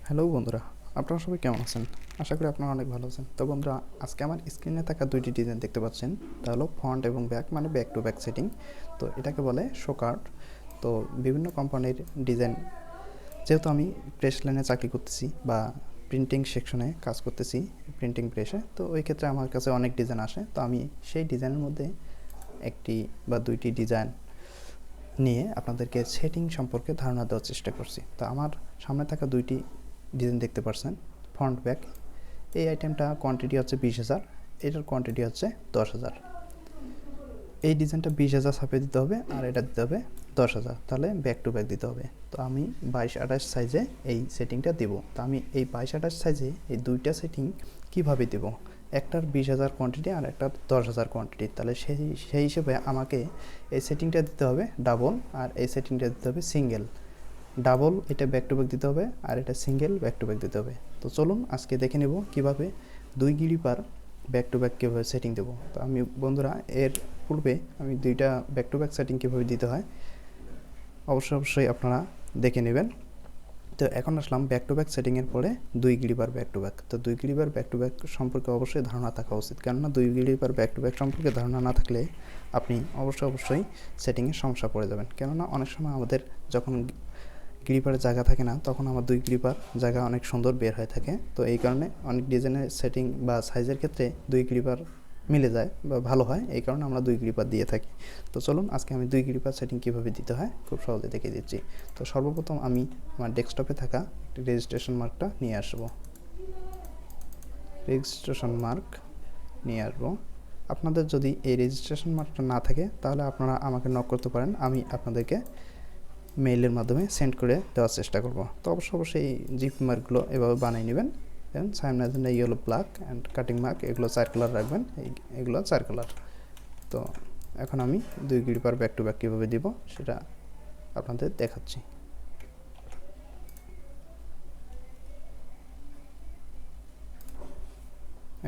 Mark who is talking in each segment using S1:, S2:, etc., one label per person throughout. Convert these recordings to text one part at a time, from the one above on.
S1: Hello বন্ধুরা, আপনারা সবাই কেমন আছেন? আশা করি আপনারা অনেক ভালো আছেন। তো বন্ধুরা, আজকে আমার স্ক্রিনে থাকা দুইটি ডিজাইন দেখতে পাচ্ছেন। তা হলো ফ্রন্ট এবং ব্যাক, মানে ব্যাক টু ব্যাক সেটিং। তো এটাকে বলে শো কার্ড। তো বিভিন্ন কোম্পানির ডিজাইন, যেহেতু আমি প্রেস লাইনে চাকরি করতেছি বা প্রিন্টিং সেকশনে কাজ করতেছি, প্রিন্টিং প্রেসে, তো ওই ক্ষেত্রে আমার কাছে অনেক ডিজাইন আসে। তো আমি সেই ডিজাইনের মধ্যে একটি বা দুইটি ডিজাইন নিয়ে আপনাদেরকে সেটিং সম্পর্কে ধারণা দেওয়ার চেষ্টা করছি। তো আমার সামনে থাকা দুইটি ডিজাইন দেখতে পাচ্ছেন, ফ্রন্ট ব্যাক। এই আইটেমটা কোয়ান্টিটি হচ্ছে 20,000, এটার কোয়ান্টিটি হচ্ছে 10,000। এই ডিজাইনটা 20,000 ছাপে দিতে হবে আর এটা দিতে হবে 10,000, তাহলে ব্যাক টু ব্যাক দিতে হবে। তো আমি 22-28 সাইজে এই সেটিংটা দেব। তো আমি এই 22-28 সাইজে এই দুইটা সেটিং কীভাবে দেব, একটার 20,000 কোয়ান্টিটি আর একটার 10,000 কোয়ান্টিটি, তাহলে সেই হিসেবে আমাকে এই সেটিংটা দিতে হবে ডাবল আর এই সেটিংটা দিতে হবে সিঙ্গেল। ডাবল এটা ব্যাক টু ব্যাক দিতে হবে আর এটা সিঙ্গেল ব্যাক টু ব্যাক দিতে হবে। তো চলুন আজকে দেখে নেব কীভাবে 2 গিরি পার ব্যাক টু ব্যাক কীভাবে সেটিং দেবো। তো আমি বন্ধুরা, এর পূর্বে আমি দুইটা ব্যাক টু ব্যাক সেটিং কীভাবে দিতে হয় অবশ্যই আপনারা দেখে নেবেন। তো এখন আসলাম ব্যাক টু ব্যাক সেটিংয়ের পরে 2 গিরি পার ব্যাক টু ব্যাক। তো 2 গিরি পার ব্যাক টু ব্যাক সম্পর্কে অবশ্যই ধারণা থাকা উচিত, কেননা 2 গিরি পার ব্যাক টু ব্যাক সম্পর্কে ধারণা না থাকলে আপনি অবশ্যই সেটিংয়ে সমস্যা পড়ে যাবেন। কেননা অনেক সময় আমাদের যখন গ্রিপারের জায়গা থাকে না, তখন আমার 2 গ্রিপার জায়গা অনেক সুন্দর বের হয়ে থাকে। তো এই কারণে অনেক ডিজাইনের সেটিং বা সাইজের ক্ষেত্রে 2 গ্রিপার মিলে যায় বা ভালো হয়, এই কারণে আমরা 2 গ্রিপার দিয়ে থাকি। তো চলুন আজকে আমি 2 গ্রিপার সেটিং কীভাবে দিতে হয় খুব সহজে দেখিয়ে দিচ্ছি। তো সর্বপ্রথম আমি আমার ডেস্কটপে থাকা রেজিস্ট্রেশন মার্কটা নিয়ে আসবো। রেজিস্ট্রেশন মার্ক নিয়ে আসবো। আপনাদের যদি এই রেজিস্ট্রেশন মার্কটা না থাকে তাহলে আপনারা আমাকে নক করতে পারেন, আমি আপনাদেরকে মেইলের মাধ্যমে সেন্ড করে দেওয়ার চেষ্টা করব। তো অবশ্যই জিপ মার্কগুলো এভাবে বানিয়ে নেবেন। দেন সামনের জন্য yellow, black and cutting mark, এগুলো 4 কালার রাখবেন, এগুলো 4 কালার। তো এখন আমি 2 গিরি পার ব্যাক টু ব্যাক কীভাবে দিব সেটা আপনাদের দেখাচ্ছি।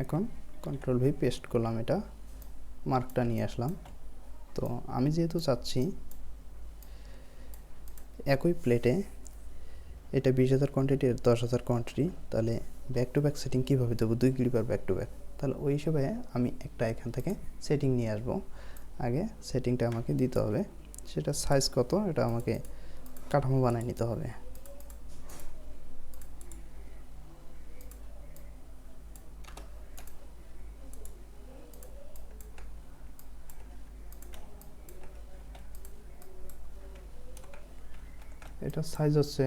S1: এখন কন্ট্রোল ভি পেস্ট করলাম, এটা মার্কটা নিয়ে আসলাম। তো আমি যেহেতু চাচ্ছি একই প্লেটে এটা 20,000 কোয়ান্টিটি আর 10,000 কোয়ান্টিটি, তাহলে ব্যাক টু ব্যাক সেটিং কীভাবে দেবো 2 গিরি পার ব্যাক টু ব্যাক, তাহলে ওই হিসেবে আমি একটা এখান থেকে সেটিং নিয়ে আসবো। আগে সেটিংটা আমাকে দিতে হবে, সেটা সাইজ কত এটা আমাকে কাঠামো বানিয়ে নিতে হবে। এটা সাইজ হচ্ছে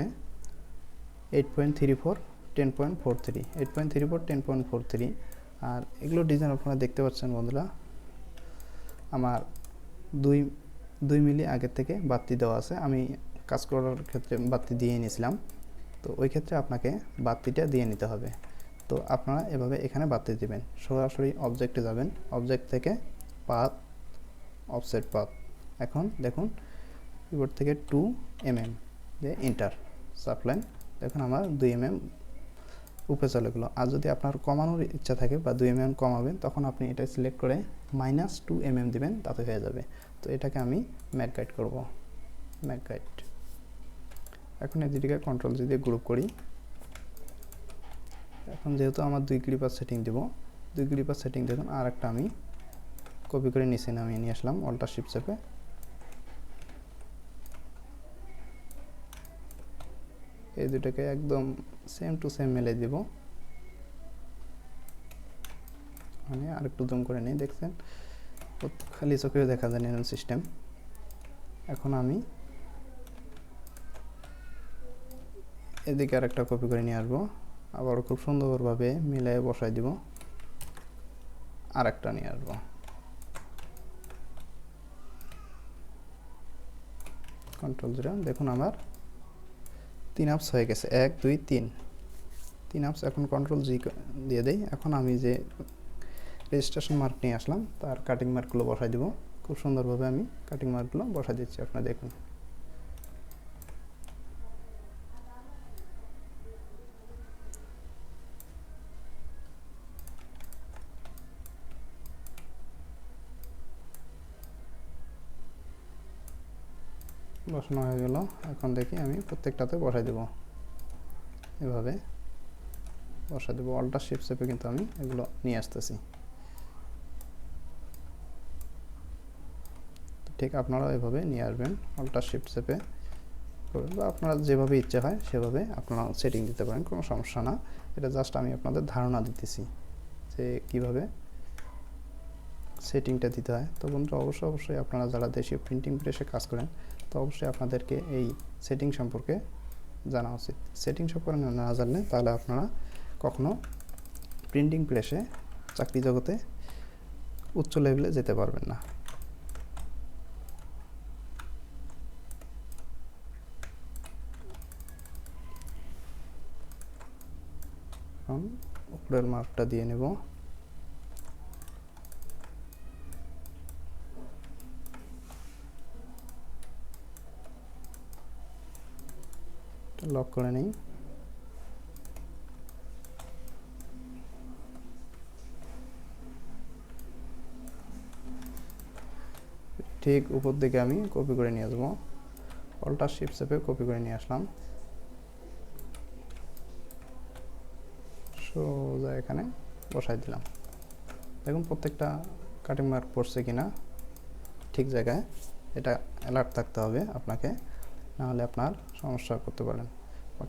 S1: 8.34 10.43, 8.34 10.43। আর এগুলো ডিজাইন আপনারা দেখতে পাচ্ছেন বন্ধুরা, আমার 2 মিলি আগের থেকে বাড়তি দেওয়া আছে। আমি কাজ করার ক্ষেত্রে বাড়তি দিয়ে নিয়েছিলাম, তো ওই ক্ষেত্রে আপনাকে বাড়তিটা দিয়ে নিতে হবে। তো আপনারা এভাবে এখানে বাড়তি দেবেন, সরাসরি অবজেক্টে যাবেন, অবজেক্ট থেকে পাথ, অফসেট পাথ। এখন দেখুন কিবোর্ড থেকে 2 mm দিয়ে এন্টার সাপ্লাইন, দেখুন আমার 2 mm উপরে চলে গেলো। আর যদি আপনার কমানোর ইচ্ছা থাকে বা 2 mm কমাবেন, তখন আপনি এটা সিলেক্ট করে -2 mm দিবেন, তাতে হয়ে যাবে। তো এটাকে আমি ম্যাক গাইড করব, ম্যাক গাইড। এখন এদিকে কন্ট্রোল জি দিয়ে গ্রুপ করি। এখন যেহেতু আমার 2 গ্রিপার সেটিং দেব, 2 গ্রিপার সেটিং দেখুন আর একটা আমি কপি করে নিচে নামিয়ে নিয়ে আসলাম অল্টার শিফট চেপে। এই দুটাকে একদম সেম টু সেম মেলে দেব। মানে আরেকটু জুম করে নিই, দেখছেন খালি চোখেও দেখা যায় এরকম সিস্টেম। এখন আমি এদিকে আরেকটা কপি করে নিয়ে আসবো, আবার খুব সুন্দরভাবে মিলিয়ে বসাই দিব, আরেকটা নিয়ে আসবো। কন্ট্রোল 0, দেখুন আমার 3 আপস হয়ে গেছে, 1 2 3 আপস। এখন কন্ট্রোল জি দিয়ে দেই। এখন আমি যে রেজিস্ট্রেশন মার্ক নিয়ে আসলাম তার কাটিং মার্কগুলো বসাই দিব। খুব সুন্দরভাবে আমি কাটিং মার্কগুলো বসাই দিচ্ছি, আপনারা দেখুন। বসানো হয়ে গেল। এখন দেখি আমি প্রত্যেকটাতে বসাই দেব। এভাবে বসা দেবো। অল্টার শিফট চেপে কিন্তু আমি এগুলো নিয়ে আসতেছি। ঠিক আপনারাও এভাবে নিয়ে আসবেন, অল্টার শিফট চেপে করবেন, বা আপনারা যেভাবে ইচ্ছা হয় সেভাবে আপনারা সেটিং দিতে পারেন, কোনো সমস্যা না। এটা জাস্ট আমি আপনাদের ধারণা দিতেছি যে কীভাবে সেটিংটা দিতে হয়। তো বন্ধুরা, অবশ্যই আপনারা যারা দেশীয় প্রিন্টিং প্রেসে কাজ করেন, তো অবশ্যই আপনাদেরকে এই সেটিং সম্পর্কে জানা উচিত। সেটিং সম্পর্কে না জানলে তাহলে আপনারা কখনো প্রিন্টিং প্রেসে চাকরি জগতে উচ্চ লেভেলে যেতে পারবেন না। এখন উপরের মার্কটা দিয়ে নেব। লক করে নিই। ঠিক উপর দিকে আমি কপি করে নিয়ে আসবো, অল্টার শিফট চেপে কপি করে নিয়ে আসলাম, সোজা এখানে বসাই দিলাম। দেখুন প্রত্যেকটা কাটিং মার্ক পড়ছে কিনা ঠিক জায়গায়, এটা অ্যালার্ট থাকতে হবে আপনাকে, নাহলে আপনার সমস্যা করতে পারেন।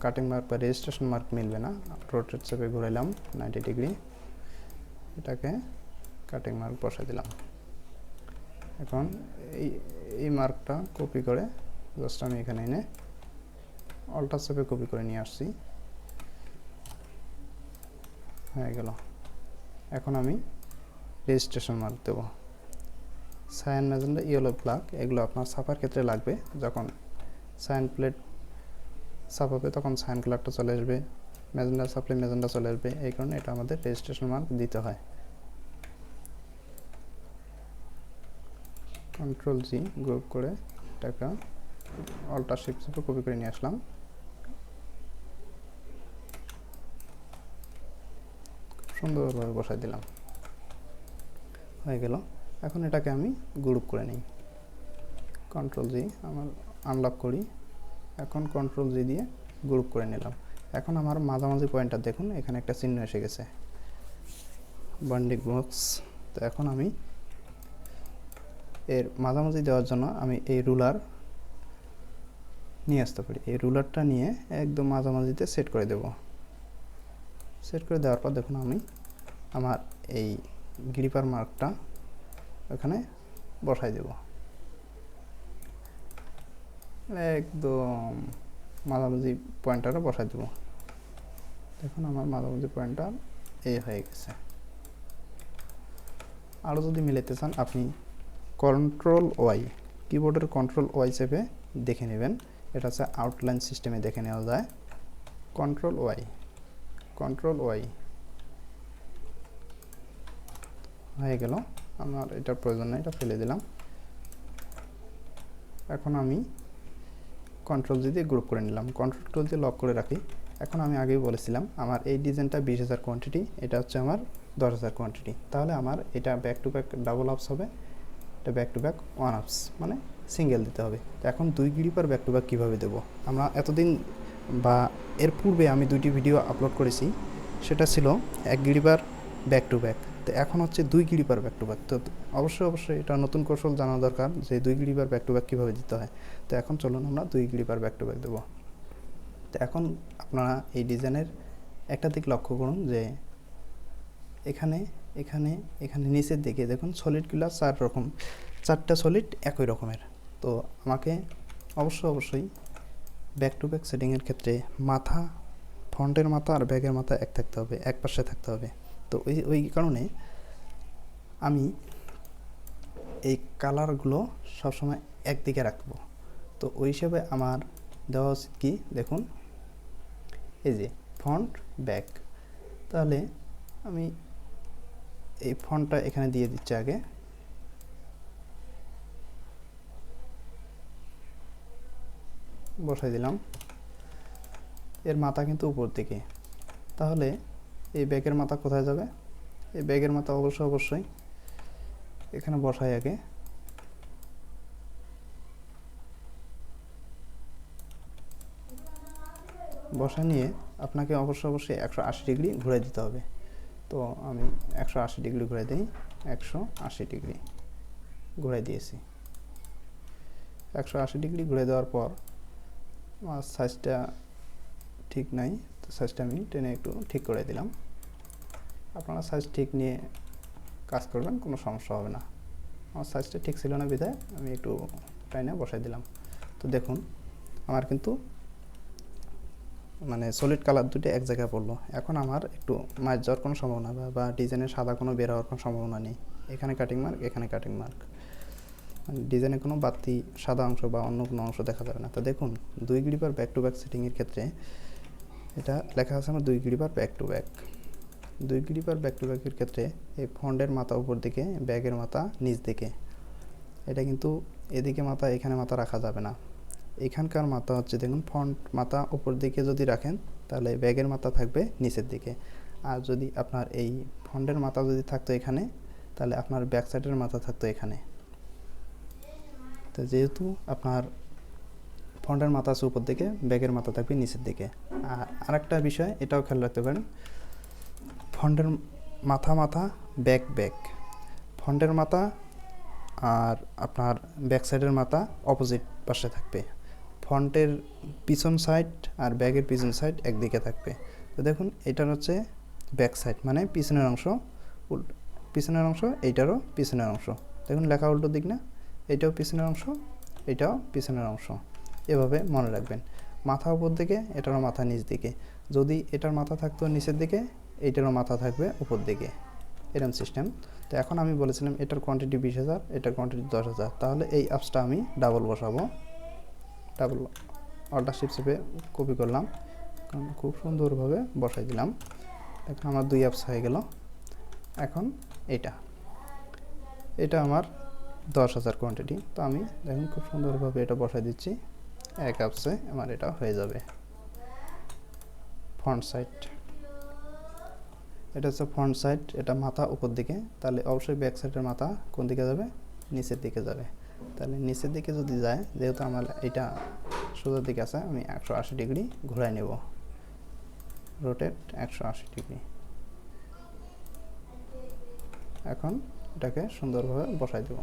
S1: কাটিং মার্ক বা রেজিস্ট্রেশন মার্ক মিলবে না। রোটেট চেপে ঘুরাইলাম 90 ডিগ্রি, এটাকে কাটিং মার্ক বসাই দিলাম। এখন এই মার্কটা কপি করে জাস্ট আমি এখানে এনে অল্টার চেপে কপি করে নিয়ে আসছি, হয়ে গেল। এখন আমি রেজিস্ট্রেশন মার্ক দেব। সায়ান, ম্যাজেন্টা, ইয়েলো, ব্ল্যাক এগুলো আপনার ছাপার ক্ষেত্রে লাগবে। যখন সায়ান প্লেট ছাপাবে তখন সায়ান কালারটা চলে আসবে, ম্যাজেন্টা ছাপলে ম্যাজেন্টা চলে আসবে, এই কারণে এটা আমাদের রেজিস্ট্রেশন মার্ক দিতে হয়। কন্ট্রোল জি গ্রুপ করে এটাকে অল্টার শিফট চেপে কপি করে নিয়ে আসলাম। সুন্দরভাবে বসাই দিলাম, হয়ে গেল। এখন এটাকে আমি গ্রুপ করে নিই। কন্ট্রোল জি আমার আনলক করি, এখন কন্ট্রোল জি দিয়ে গ্রুপ করে নিলাম। এখন আমার মাঝামাঝি পয়েন্টটা দেখুন, এখানে একটা চিহ্ন এসে গেছে, বান্ডিং বক্স। তো এখন আমি এর মাঝামাঝি দেওয়ার জন্য আমি এই রুলার নিয়ে আসতে পারি। এই রুলারটা নিয়ে একদম মাঝামাঝিতে সেট করে দেব। সেট করে দেওয়ার পর দেখুন আমি আমার এই গ্রিপার মার্কটা এখানে বসাই দেব, একদম মাঝামাঝি পয়েন্টারটা বসাই দেব। দেখুন আমার মাঝামাঝি পয়েন্টার এই হয়ে গেছে। আরও যদি মিলাতে চান আপনি কন্ট্রোল ওয়াই, কিবোর্ডের কন্ট্রোল ওয়াই চেপে দেখে নেবেন, এটা হচ্ছে আউটলাইন সিস্টেমে দেখে নেওয়া যায়। কন্ট্রোল ওয়াই, কন্ট্রোল ওয়াই হয়ে গেল। আমার এটার প্রয়োজন নেই, এটা ফেলে দিলাম। এখন আমি কন্ট্রোল দিয়ে গ্রুপ করে নিলাম, কন্ট্রোল দিয়ে লক করে রাখি। এখন আমি আগেই বলেছিলাম আমার এই ডিজাইনটা 20,000 কোয়ান্টিটি, এটা হচ্ছে আমার 10,000 কোয়ান্টিটি। তাহলে আমার এটা ব্যাক টু ব্যাক ডাবল আপস হবে, এটা ব্যাক টু ব্যাক ওয়ান আপস মানে সিঙ্গেল দিতে হবে। তো এখন 2 গ্রিপার ব্যাক টু ব্যাক কীভাবে দেবো, আমরা এতদিন বা এর পূর্বে আমি 2টি ভিডিও আপলোড করেছি, সেটা ছিল 1 গ্রিপার ব্যাক টু ব্যাক। তো এখন হচ্ছে 2 গ্রিপার ব্যাক টু ব্যাক। তো অবশ্যই এটা নতুন কৌশল জানা দরকার যে 2 গ্রিপার ব্যাক টু ব্যাক কীভাবে দিতে হয়। তো এখন চলুন আমরা 2 গ্রিপার ব্যাক টু ব্যাক দেবো। তো এখন আপনারা এই ডিজাইনের একটা দিক লক্ষ্য করুন যে এখানে এখানে এখানে নিচের দিকে দেখুন সলিডগুলো 4 রকম, 4টা সলিড একই রকমের। তো আমাকে অবশ্যই ব্যাক টু ব্যাক সেটিংয়ের ক্ষেত্রে মাথা, ফ্রন্টের মাথা আর ব্যাকের মাথা এক থাকতে হবে, এক পাশে থাকতে হবে। তো ওই কারণে আমি এই কালারগুলো সবসময় একদিকে রাখবো। তো ওই হিসেবে আমার দেওয়া উচিত কি, দেখুন এই যে ফ্রন্ট ব্যাক। তাহলে আমি এই ফন্টটা এখানে দিয়ে দিচ্ছি, আগে বসাই দিলাম। এর মাথা কিন্তু উপর দিকে, তাহলে এই ব্যাগের মাথা কোথায় যাবে, এই ব্যাগের মাথা অবশ্যই এখানে বসাই, আগে বসা নিয়ে আপনাকে অবশ্যই 180 ডিগ্রি ঘুরে দিতে হবে। তো আমি 180 ডিগ্রি ঘুরে দিই, 180 ডিগ্রি ঘুরে দিয়েছি। 180 ডিগ্রি ঘুরে দেওয়ার পর আমার সাইজটা ঠিক নাই, তো সাইজটা আমি টেনে একটু ঠিক করে দিলাম। আপনারা সাইজ ঠিক নিয়ে কাজ করবেন, কোনো সমস্যা হবে না। আমার সাইজটা ঠিক ছিল না বিধায় আমি একটু টাইনে বসাই দিলাম। তো দেখুন আমার কিন্তু মানে সলিড কালার দুটো এক জায়গায় পড়লো। এখন আমার একটু মাছ যাওয়ার কোনো সম্ভাবনা বা ডিজাইনের সাদা কোনো বের হওয়ার কোনো সম্ভাবনা নেই। এখানে কাটিং মার্ক, এখানে কাটিং মার্ক, মানে ডিজাইনে কোনো বাড়তি সাদা অংশ বা অন্য কোনো অংশ দেখা যাবে না। তো দেখুন 2 গ্রিপার ব্যাক টু ব্যাক সেটিংয়ের ক্ষেত্রে এটা লেখা আছে আমার 2 gripper back to back. 2 gripper back to ব্যাকের ক্ষেত্রে এই ফন্টের মাথা উপর দিকে, ব্যাগের মাথা নিচ দিকে। এটা কিন্তু এদিকে মাথা, এখানে মাথা রাখা যাবে না। এখানকার মাথা হচ্ছে দেখুন, ফন্ট মাথা উপর দিকে যদি রাখেন তাহলে ব্যাগের মাথা থাকবে নিচের দিকে। আর যদি আপনার এই ফন্টের মাথা যদি থাকতো এখানে, তাহলে আপনার ব্যাক সাইডের মাথা থাকতো এখানে। তো যেহেতু আপনার ফন্টের মাথা আছে উপর দিকে, ব্যাগের মাথা থাকবে নিচের দিকে। আর আরেকটা বিষয় এটাও খেয়াল রাখতে পারেন, ফন্টের মাথা ব্যাক ব্যাক, ফন্টের মাথা আর আপনার ব্যাক সাইডের মাথা অপোজিট পাশে থাকবে। ফন্টের পিছন সাইড আর ব্যাগের পিছন সাইড একদিকে থাকবে। তো দেখুন এটার হচ্ছে ব্যাক সাইড, মানে পিছনের অংশ, পিছনের অংশ, এইটারও পিছনের অংশ। দেখুন লেখা উল্টো দিক না, এইটাও পিছনের অংশ, এটাও পিছনের অংশ। এভাবে মনে রাখবেন। মাথা উপর দিকে, এটারও মাথা নিচ দিকে। যদি এটার মাথা থাকতো নিচের দিকে, এইটারও মাথা থাকবে উপর দিকে, এরকম সিস্টেম। তো এখন আমি বলেছিলাম এটার কোয়ান্টিটি 20,000, এটার কোয়ান্টিটি 10,000। তাহলে এই অ্যাপসটা আমি ডাবল বসাবো। ডাবল অল্টার শিফট চেপে কপি করলাম, খুব সুন্দরভাবে বসাই দিলাম। এখন আমার 2 অ্যাপস হয়ে গেল। এখন এটা আমার 10,000 কোয়ান্টিটি। তো আমি দেখুন খুব সুন্দরভাবে এটা বসাই দিচ্ছি। এক অ্যাপসে আমার এটা হয়ে যাবে। ফ্রন্ট সাইড, এটা হচ্ছে ফ্রন্ট সাইড, এটা মাথা উপর দিকে, তাহলে অবশ্যই ব্যাক সাইডের মাথা কোন দিকে যাবে? নিচের দিকে যাবে। তাহলে নিচের দিকে যদি যায়, যেহেতু আমার এটা সোজার দিকে আছে, আমি 180 ডিগ্রি ঘুরাই নেব, রোটেট 180 ডিগ্রি। এখন এটাকে সুন্দরভাবে বসাই দেব।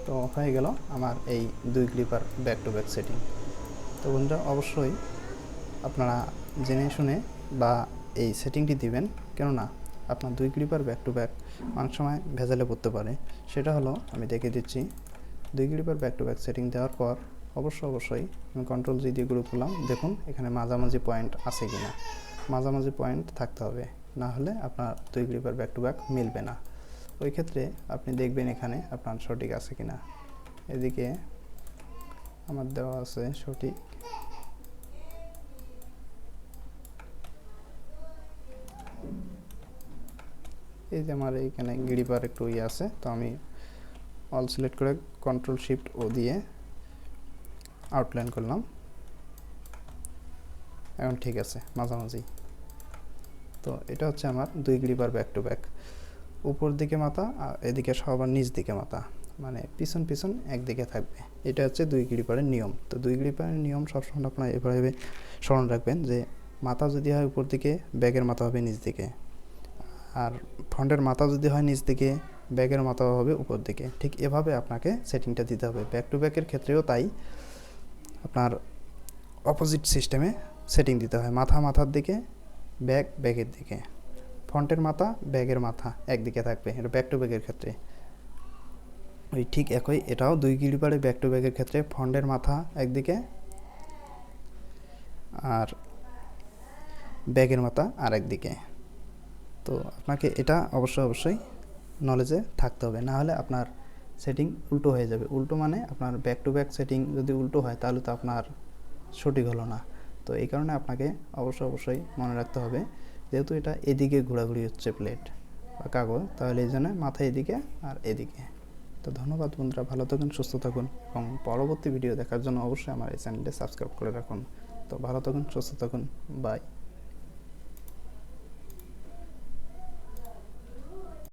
S1: তো হয়ে গেল আমার এই 2 clipper back to back setting. তো বন্ধুরা অবশ্যই আপনারা জেনে শুনে বা এই সেটিংটি দিবেন, কেননা আপনার 2 ক্লিপার ব্যাক টু ব্যাক অনেক সময় ভেজালে পড়তে পারে। সেটা হলো আমি দেখে দিচ্ছি, 2 clipper back to back setting দেওয়ার পর অবশ্যই আমি কন্ট্রোল জি দিয়ে গ্রুপ করলাম। দেখুন এখানে মাঝামাঝি পয়েন্ট আছে কিনা, মাঝামাঝি পয়েন্ট থাকতে হবে, না হলে আপনার 2 ক্লিপার ব্যাক টু ব্যাক মিলবে না। ওই ক্ষেত্রে আপনি দেখবেন এখানে আপনার সঠিক আছে কিনা। এদিকে আমার দেওয়া আছে সঠিক, এই যে আমার এইখানে গ্রিপার একটু ইয়ে আছে, তো আমি অল সিলেক্ট করে কন্ট্রোল শিফট ও দিয়ে আউটলাইন করলাম। এখন ঠিক আছে মাঝামাঝি। তো এটা হচ্ছে আমার 2 গ্রিপার ব্যাক টু ব্যাক, উপর দিকে মাথা আর এদিকে সবার নিচ দিকে মাথা, মানে পিছন একদিকে থাকবে। এটা হচ্ছে 2 গ্রিপারের নিয়ম। তো 2 গ্রিপারের নিয়ম সবসময় আপনারা এভাবে স্মরণ রাখবেন যে মাথা যদি হয় উপর দিকে, ব্যাগের মাথা হবে নিচ দিকে, আর ফ্রন্টের মাথা যদি হয় নিচ দিকে, ব্যাগের মাথা হবে উপর দিকে। ঠিক এভাবে আপনাকে সেটিংটা দিতে হবে। ব্যাক টু ব্যাকের ক্ষেত্রেও তাই, আপনার অপোজিট সিস্টেমে সেটিং দিতে হয়। মাথার দিকে, ব্যাগের দিকে, ফ্রন্টের মাথা, ব্যাগের মাথা একদিকে থাকবে, এটা ব্যাক টু ব্যাকের ক্ষেত্রে। ওই ঠিক একই এটাও 2 গ্রিপারে ব্যাক টু ব্যাকের ক্ষেত্রে ফ্রন্টের মাথা একদিকে আর ব্যাগের মাথা আর একদিকে। তো আপনাকে এটা অবশ্যই নলেজে থাকতে হবে, না হলে আপনার সেটিং উল্টো হয়ে যাবে। উল্টো মানে আপনার ব্যাক টু ব্যাক সেটিং যদি উল্টো হয় তাহলে তো আপনার সঠিক হলো না। তো এই কারণে আপনাকে অবশ্যই মনে রাখতে হবে, যেহেতু এটা এদিকে ঘোরাঘুরি হচ্ছে প্লেট বা কাগজ, তাহলে এই জন্য মাথা এদিকে আর এদিকে। তো ধন্যবাদ বন্ধুরা, ভালো থাকুন, সুস্থ থাকুন এবং পরবর্তী ভিডিও দেখার জন্য অবশ্যই আমার এই চ্যানেলটি সাবস্ক্রাইব করে রাখুন। তো ভালো থাকুন, সুস্থ থাকুন, বাই।